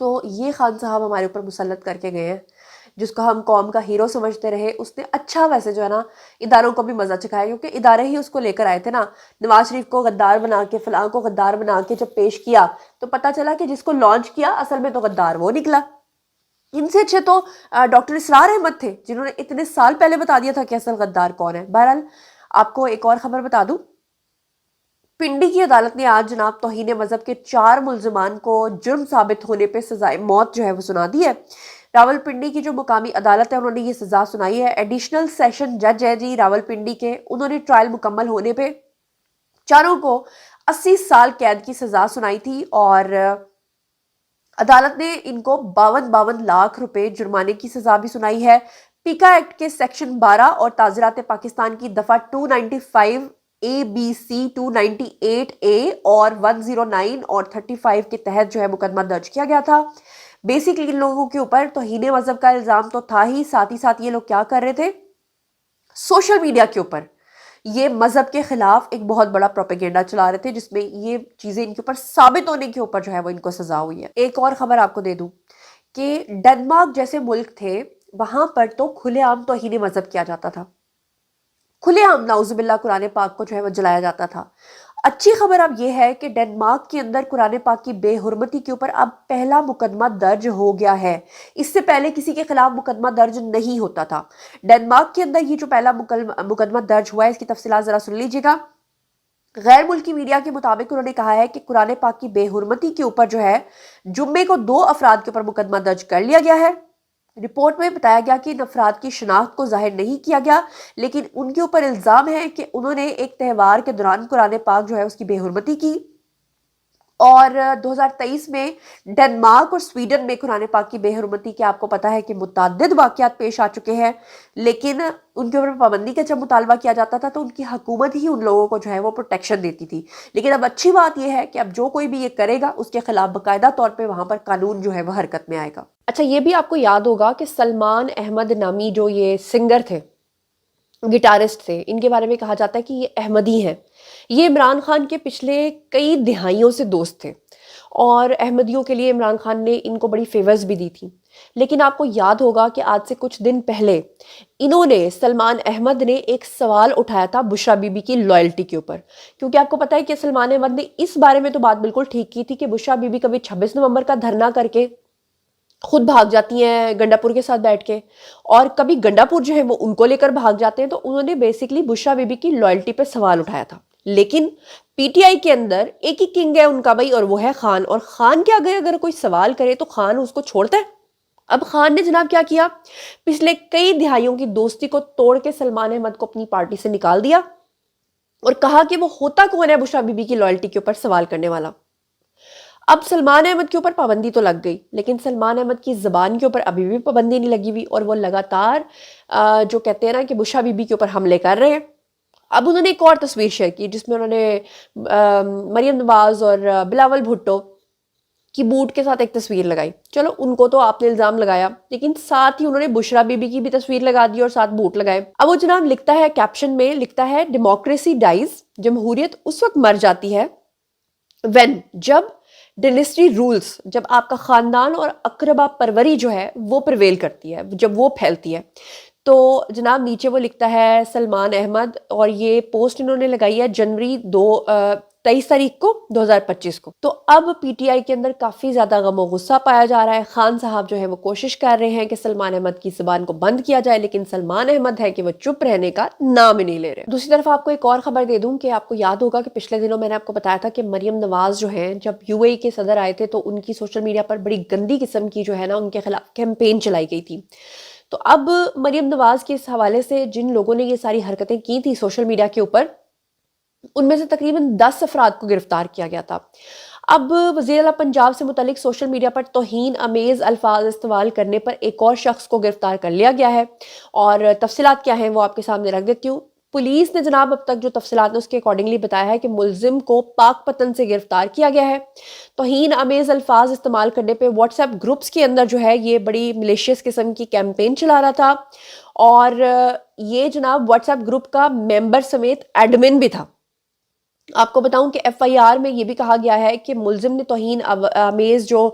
تو یہ خان صاحب ہمارے اوپر مسلط کر کے گئے ہیں، جس کو ہم قوم کا ہیرو سمجھتے رہے، اس نے اچھا ویسے جو ہے نا اداروں کو بھی مزہ چکھایا، کیونکہ ادارے ہی اس کو لے کر آئے تھے نا۔ نواز شریف کو غدار بنا کے، فلاں کو غدار بنا کے جب پیش کیا تو پتہ چلا کہ جس کو لانچ کیا اصل میں تو غدار وہ نکلا۔ ان سے اچھے تو ڈاکٹر اسرار احمد تھے، جنہوں نے اتنے سال پہلے بتا دیا تھا کہ اصل غدار کون ہے۔ بہرحال آپ کو ایک اور خبر بتا دوں، پنڈی کی عدالت نے آج جناب توہین مذہب کے 4 ملزمان کو جرم ثابت ہونے پہ سزائے موت جو ہے وہ سنا دی ہے۔ راول پنڈی کی جو مقامی عدالت ہے انہوں نے یہ سزا سنائی ہے۔ ایڈیشنل سیشن جج ہے جی راول پنڈی کے، انہوں نے ٹرائل مکمل ہونے پہ چاروں کو 80 سال قید کی سزا سنائی تھی، اور عدالت نے ان کو 52 لاکھ روپے جرمانے کی سزا بھی سنائی ہے۔ پیکا ایکٹ کے سیکشن 12 اور تعزیرات پاکستان کی دفعہ 295 اے بی سی 298 اے اور 109 اور 35 کے تحت جو ہے مقدمہ درج کیا گیا تھا۔ بیسکلی ان لوگوں کے اوپر توہین مذہب کا الزام تو تھا ہی، ساتھ ہی ساتھ یہ لوگ کیا کر رہے تھے، سوشل میڈیا کے اوپر یہ مذہب کے خلاف ایک بہت بڑا پروپیگنڈا چلا رہے تھے، جس میں یہ چیزیں ان کے اوپر ثابت ہونے کے اوپر جو ہے وہ ان کو سزا ہوئی ہے۔ ایک اور خبر آپ کو دے دوں کہ ڈنمارک جیسے ملک تھے، وہاں پر تو کھلے عام توہین مذہب کیا جاتا تھا، کھلے عام نعوذ باللہ قرآن پاک کو جو ہے وہ جلایا جاتا تھا۔ اچھی خبر اب یہ ہے کہ ڈنمارک کے اندر قرآن پاک کی بے حرمتی کے اوپر اب پہلا مقدمہ درج ہو گیا ہے۔ اس سے پہلے کسی کے خلاف مقدمہ درج نہیں ہوتا تھا۔ ڈنمارک کے اندر یہ جو پہلا مقدمہ درج ہوا ہے، اس کی تفصیلات ذرا سن لیجیے گا۔ غیر ملکی میڈیا کے مطابق انہوں نے کہا ہے کہ قرآن پاک کی بے حرمتی کے اوپر جو ہے جمعے کو 2 افراد کے اوپر مقدمہ درج کر لیا گیا ہے۔ رپورٹ میں بتایا گیا کہ ان افراد کی شناخت کو ظاہر نہیں کیا گیا، لیکن ان کے اوپر الزام ہے کہ انہوں نے ایک تہوار کے دوران قرآن پاک جو ہے اس کی بے حرمتی کی، اور 2023 میں ڈنمارک اور سویڈن میں قرآن پاک کی بے حرمتی کے آپ کو پتا ہے کہ متعدد واقعات پیش آ چکے ہیں، لیکن ان کے اوپر پابندی کا جب مطالبہ کیا جاتا تھا تو ان کی حکومت ہی ان لوگوں کو جو ہے وہ پروٹیکشن دیتی تھی۔ لیکن اب اچھی بات یہ ہے کہ اب جو کوئی بھی یہ کرے گا اس کے خلاف باقاعدہ طور پہ وہاں پر قانون جو ہے وہ حرکت میں آئے گا۔ اچھا، یہ بھی آپ کو یاد ہوگا کہ سلمان احمد نامی جو یہ سنگر تھے، گٹارسٹ تھے، ان کے بارے میں کہا جاتا ہے کہ یہ احمدی ہیں۔ یہ عمران خان کے پچھلے کئی دہائیوں سے دوست تھے، اور احمدیوں کے لیے عمران خان نے ان کو بڑی فیورز بھی دی تھی۔ لیکن آپ کو یاد ہوگا کہ آج سے کچھ دن پہلے انہوں نے، سلمان احمد نے ایک سوال اٹھایا تھا بشریٰ بی بی کی لائلٹی کے اوپر، کیونکہ آپ کو پتا ہے کہ سلمان احمد نے اس بارے میں تو بات بالکل ٹھیک کی تھی کہ بشریٰ بی بی کبھی 26 نومبر کا دھرنا کر کے خود بھاگ جاتی ہیں گنڈا پور کے ساتھ بیٹھ کے، اور کبھی گنڈا پور جو ہے وہ ان کو لے کر بھاگ جاتے ہیں۔ تو انہوں نے بیسکلی بشریٰ بی بی کی لائلٹی پہ سوال اٹھایا تھا، لیکن پی ٹی آئی کے اندر ایک ہی کنگ ہے ان کا بھائی، اور وہ ہے خان، اور خان کے آگے اگر کوئی سوال کرے تو خان اس کو چھوڑتا ہے؟ اب خان نے جناب کیا کیا، پچھلے کئی دہائیوں کی دوستی کو توڑ کے سلمان احمد کو اپنی پارٹی سے نکال دیا، اور کہا کہ وہ ہوتا کون ہے بشریٰ بی بی کی لائلٹی کے اوپر سوال کرنے والا۔ اب سلمان احمد کے اوپر پابندی تو لگ گئی، لیکن سلمان احمد کی زبان کے اوپر ابھی بھی پابندی نہیں لگی ہوئی، اور وہ لگاتار جو کہتے ہیں نا کہ بشریٰ بی بی کے اوپر حملے کر رہے ہیں۔ اب انہوں نے ایک اور تصویر شیئر کی جس میں انہوں نے مریم نواز اور بلاول بھٹو کی بوٹ کے ساتھ ایک تصویر لگائی۔ چلو ان کو تو آپ نے الزام لگایا، لیکن ساتھ ہی انہوں نے بشریٰ بی بی کی بھی تصویر لگا دی اور ساتھ بوٹ لگائے۔ اب وہ جناب لکھتا ہے کیپشن میں، لکھتا ہے ڈیموکریسی ڈائز، جمہوریت اس وقت مر جاتی ہے وین، جب ڈینسٹی رولز، جب آپ کا خاندان اور اقربا پروری جو ہے وہ پرویل کرتی ہے، جب وہ پھیلتی ہے۔ تو جناب نیچے وہ لکھتا ہے سلمان احمد، اور یہ پوسٹ انہوں نے لگائی ہے جنوری 23 تاریخ کو 2025 کو۔ تو اب پی ٹی آئی کے اندر کافی زیادہ غم و غصہ پایا جا رہا ہے۔ خان صاحب جو ہے وہ کوشش کر رہے ہیں کہ سلمان احمد کی زبان کو بند کیا جائے، لیکن سلمان احمد ہے کہ وہ چپ رہنے کا نام ہی نہیں لے رہے۔ دوسری طرف آپ کو ایک اور خبر دے دوں کہ آپ کو یاد ہوگا کہ پچھلے دنوں میں نے آپ کو بتایا تھا کہ مریم نواز جو ہیں جب یو اے ای کے صدر آئے تھے تو ان کی سوشل میڈیا پر بڑی گندی قسم کی جو ہے نا ان کے خلاف کیمپین چلائی گئی تھی۔ تو اب مریم نواز کے اس حوالے سے جن لوگوں نے یہ ساری حرکتیں کی تھی سوشل میڈیا کے اوپر، ان میں سے تقریباً 10 افراد کو گرفتار کیا گیا تھا۔ اب وزیر اعلیٰ پنجاب سے متعلق سوشل میڈیا پر توہین امیز الفاظ استعمال کرنے پر ایک اور شخص کو گرفتار کر لیا گیا ہے، اور تفصیلات کیا ہیں وہ آپ کے سامنے رکھ دیتی ہوں۔ پولیس نے جناب اب تک جو تفصیلات ہیں اس کے اکارڈنگلی بتایا ہے کہ ملزم کو پاک پتن سے گرفتار کیا گیا ہے۔ توہین امیز الفاظ استعمال کرنے پہ واٹس ایپ گروپس کے اندر جو ہے یہ بڑی ملیشیس قسم کی کیمپین چلا رہا تھا، اور یہ جناب واٹس ایپ گروپ کا ممبر سمیت ایڈمن بھی تھا۔ آپ کو بتاؤں کہ ایف آئی آر میں یہ بھی کہا گیا ہے کہ ملزم نے توہین آمیز جو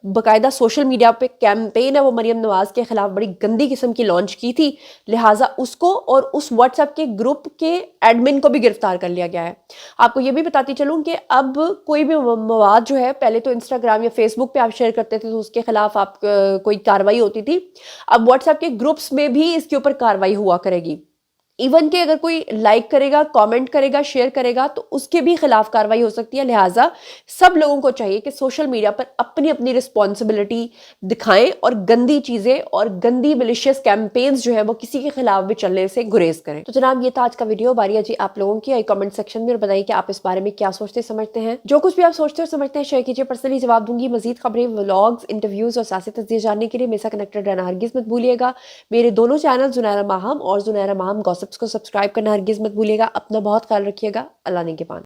باقاعدہ سوشل میڈیا پہ کیمپین ہے وہ مریم نواز کے خلاف بڑی گندی قسم کی لانچ کی تھی، لہٰذا اس کو اور اس واٹس ایپ کے گروپ کے ایڈمن کو بھی گرفتار کر لیا گیا ہے۔ آپ کو یہ بھی بتاتی چلوں کہ اب کوئی بھی مواد جو ہے، پہلے تو انسٹاگرام یا فیس بک پہ آپ شیئر کرتے تھے تو اس کے خلاف آپ کوئی کارروائی ہوتی تھی، اب واٹس ایپ کے گروپس میں بھی اس کے اوپر کارروائی ہوا کرے گی۔ ایون کہ اگر کوئی لائک کرے گا، کامنٹ کرے گا، شیئر کرے گا تو اس کے بھی خلاف کارروائی ہو سکتی ہے، لہٰذا سب لوگوں کو چاہیے کہ سوشل میڈیا پر اپنی اپنی رسپانسبلٹی دکھائیں اور گندی چیزیں اور گندی ملیشیس کیمپینز جو ہے وہ کسی کے خلاف بھی چلنے سے گریز کریں۔ تو جناب یہ تھا آج کا ویڈیو، باری ہے جی آپ لوگوں کی، آئی کامنٹ سیکشن میں اور بتائیے کہ آپ اس بارے میں کیا سوچتے سمجھتے ہیں۔ جو کچھ بھی آپ سوچتے اور سمجھتے ہیں شیئر کیجیے، پرسنلی جواب دوں گی۔ مزید خبریں، ولاگز، انٹرویوز اور سیاسی تجزیے جاننے کے لیے میرے ساتھ کنیکٹڈ رہنا ہرگز مت بھولیے گا۔ میرے دونوں چینل زنیرہ ماہم اور زنیرہ ماہم گوسپس کو سبسکرائب کرنا ہرگز مت بھولیے گا۔ اپنا بہت خیال رکھیے گا۔ اللہ نگہبان۔